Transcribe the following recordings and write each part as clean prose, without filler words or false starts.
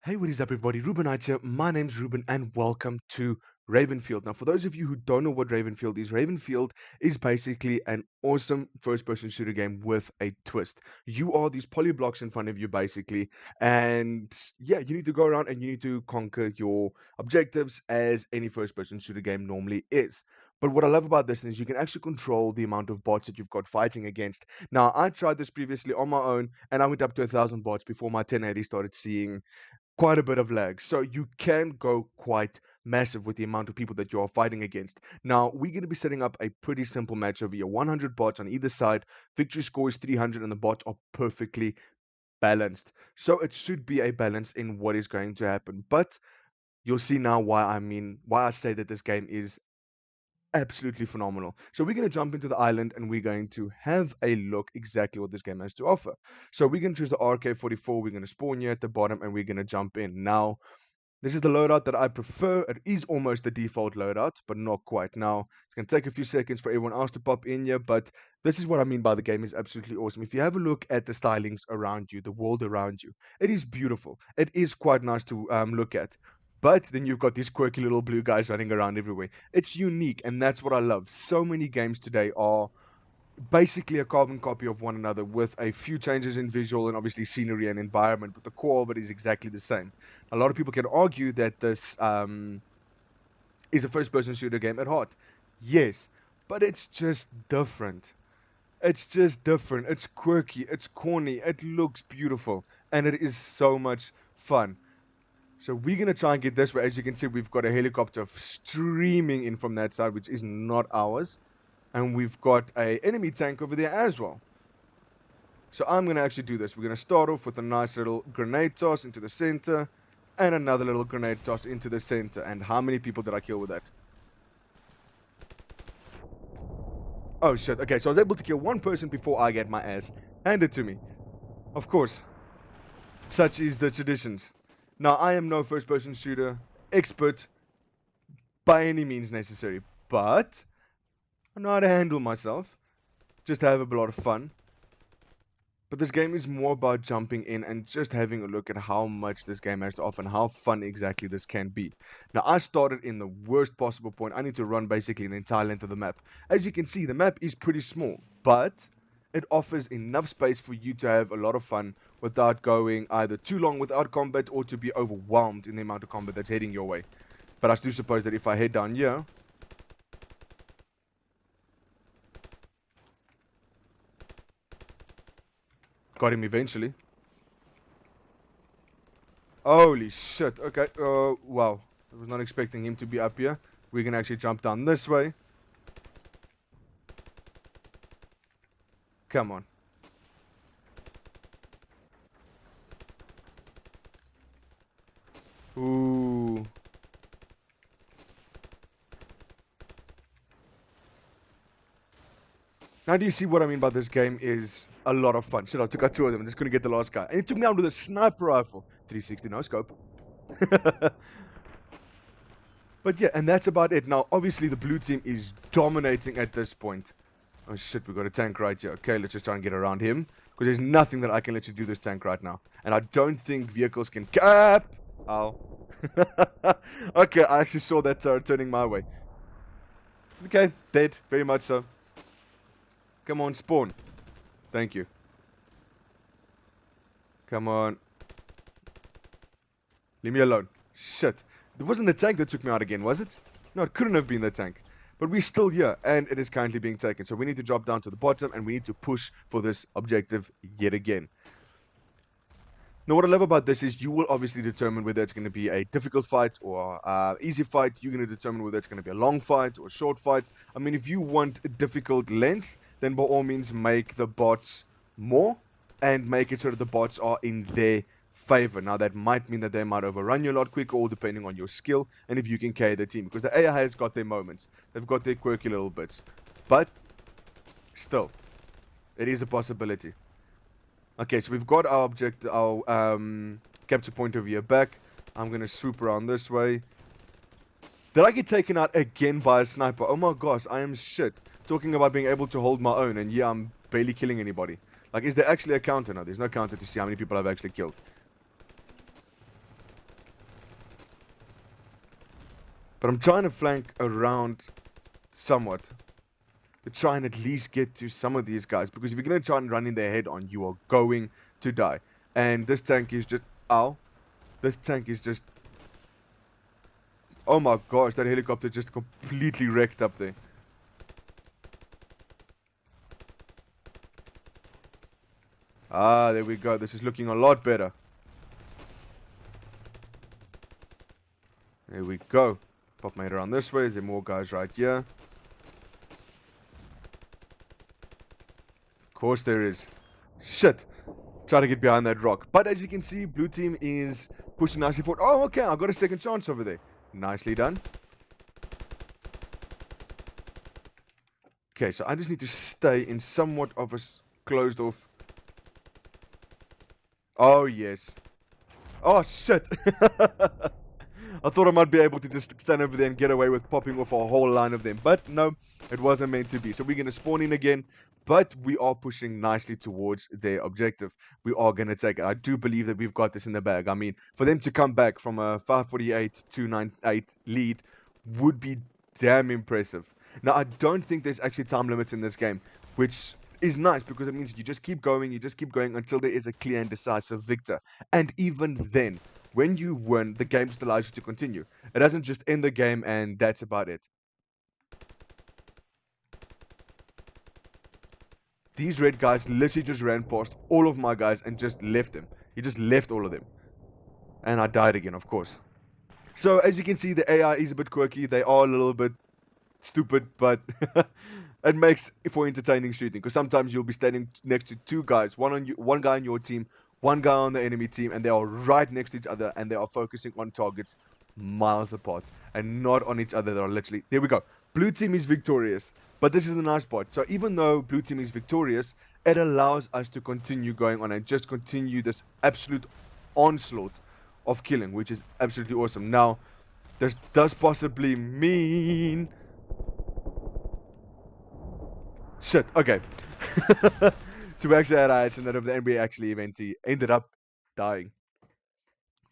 Hey, what is up, everybody? Reubin here. My name's Reubin, and welcome to Ravenfield. Now, for those of you who don't know what Ravenfield is basically an awesome first-person shooter game with a twist. You are these polyblocks in front of you, basically, and yeah, you need to go around and you need to conquer your objectives as any first-person shooter game normally is. But what I love about this is you can actually control the amount of bots that you've got fighting against. Now, I tried this previously on my own, and I went up to 1,000 bots before my 1080 started seeing quite a bit of lag. So you can go quite massive with the amount of people that you are fighting against. Now, we're going to be setting up a pretty simple match over here. 100 bots on either side. Victory score is 300 and the bots are perfectly balanced. So it should be a balance in what is going to happen. But you'll see now why I say that this game is absolutely phenomenal. So we're going to jump into the island and we're going to have a look exactly what this game has to offer. So we're going to choose the RK-44. We're going to spawn here at the bottom and we're going to jump in. Now, this is the loadout that I prefer. It is almost the default loadout, but not quite. Now, it's going to take a few seconds for everyone else to pop in here, but this is what I mean by the game is absolutely awesome. If you have a look at the stylings around you, the world around you, it is beautiful. It is quite nice to look at. But then you've got these quirky little blue guys running around everywhere. It's unique, and that's what I love. So many games today are basically a carbon copy of one another with a few changes in visual and obviously scenery and environment, but the core of it is exactly the same. A lot of people can argue that this is a first-person shooter game at heart. Yes, but it's just different. It's just different. It's quirky. It's corny. It looks beautiful. And it is so much fun. So we're going to try and get this way. As you can see, we've got a helicopter streaming in from that side, which is not ours. And we've got an enemy tank over there as well. So I'm going to actually do this. We're going to start off with a nice little grenade toss into the center. And another little grenade toss into the center. And how many people did I kill with that? Oh, shit. Okay, so I was able to kill one person before I get my ass handed to me. Of course. Such is the traditions. Now, I am no first-person shooter expert by any means necessary, but I know how to handle myself, just to have a lot of fun. But this game is more about jumping in and just having a look at how much this game has to offer and how fun exactly this can be. Now, I started in the worst possible point. I need to run basically the entire length of the map. As you can see, the map is pretty small, but it offers enough space for you to have a lot of fun without going either too long without combat or to be overwhelmed in the amount of combat that's heading your way. But I do suppose that if I head down here, got him eventually. Holy shit. Okay. Wow. I was not expecting him to be up here. We can actually jump down this way. Come on. Ooh. Now do you see what I mean by this game is a lot of fun. Shit, I took out two of them. I'm just going to get the last guy. And he took me out with a sniper rifle. 360 no scope. But yeah, and that's about it. Now, obviously, the blue team is dominating at this point. Oh shit, we got a tank right here. Okay, let's just try and get around him. Because there's nothing that I can let you do this tank right now. And I don't think vehicles can cap. Ow. Okay, I actually saw that turret turning my way. Okay, dead. Very much so. Come on, spawn. Thank you. Come on. Leave me alone. Shit. It wasn't the tank that took me out again, was it? No, it couldn't have been the tank. But we're still here, and it is currently being taken. So we need to drop down to the bottom, and we need to push for this objective yet again. Now, what I love about this is you will obviously determine whether it's going to be a difficult fight or easy fight. You're going to determine whether it's going to be a long fight or a short fight. I mean, if you want a difficult length, then by all means make the bots more and make it so that the bots are in their favor. Now, that might mean that they might overrun you a lot quicker, all depending on your skill and if you can carry the team. Because the AI has got their moments. They've got their quirky little bits. But still, it is a possibility. Okay, so we've got our capture point over here back. I'm going to swoop around this way. Did I get taken out again by a sniper? Oh my gosh, I am shit. Talking about being able to hold my own, and yeah, I'm barely killing anybody. Like, is there actually a counter? No, there's no counter to see how many people I've actually killed. But I'm trying to flank around somewhat to try and at least get to some of these guys. Because if you're going to try and run in their head on, you are going to die. And this tank is just... Ow. This tank is just... Oh my gosh, that helicopter just completely wrecked up there. Ah, there we go. This is looking a lot better. There we go. Pop my head around this way. Is there more guys right here? Of course there is. Shit. Try to get behind that rock. But as you can see, blue team is pushing nicely forward. Oh, okay. I got a second chance over there. Nicely done. Okay, so I just need to stay in somewhat of a closed off. Oh, yes. Oh, shit. I thought I might be able to just stand over there and get away with popping off a whole line of them. But no, it wasn't meant to be. So we're going to spawn in again. But we are pushing nicely towards their objective. We are going to take it. I do believe that we've got this in the bag. I mean, for them to come back from a 548 298 lead would be damn impressive. Now, I don't think there's actually time limits in this game, which is nice because it means you just keep going until there is a clear and decisive victor. And even then, when you win, the game just allows you to continue. It doesn't just end the game and that's about it. These red guys literally just ran past all of my guys and just left them. He just left all of them. And I died again, of course. So, as you can see, the AI is a bit quirky. They are a little bit stupid, but it makes for entertaining shooting. Because sometimes you'll be standing next to two guys. One guy on your team, one guy on the enemy team, and they are right next to each other. And they are focusing on targets miles apart. And not on each other. They are literally... There we go. Blue team is victorious. But this is the nice part. So even though blue team is victorious, it allows us to continue going on and just continue this absolute onslaught of killing, which is absolutely awesome. Now, this does possibly mean... Shit, okay. So we actually had ice and that of the NBA actually eventually ended up dying.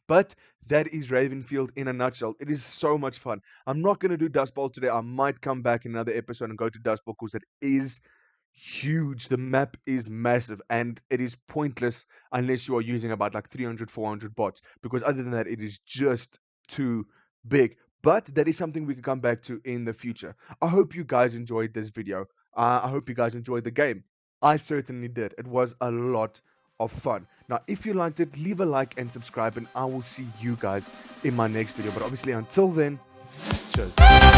But that is Ravenfield in a nutshell. It is so much fun. I'm not going to do Dust Bowl today. I might come back in another episode and go to Dust Bowl because it is huge. The map is massive and it is pointless unless you are using about like 300, 400 bots. Because other than that, it is just too big. But that is something we can come back to in the future. I hope you guys enjoyed this video. I hope you guys enjoyed the game. I certainly did. It was a lot of fun. Now, if you liked it, leave a like and subscribe, and I will see you guys in my next video. But obviously, until then, cheers.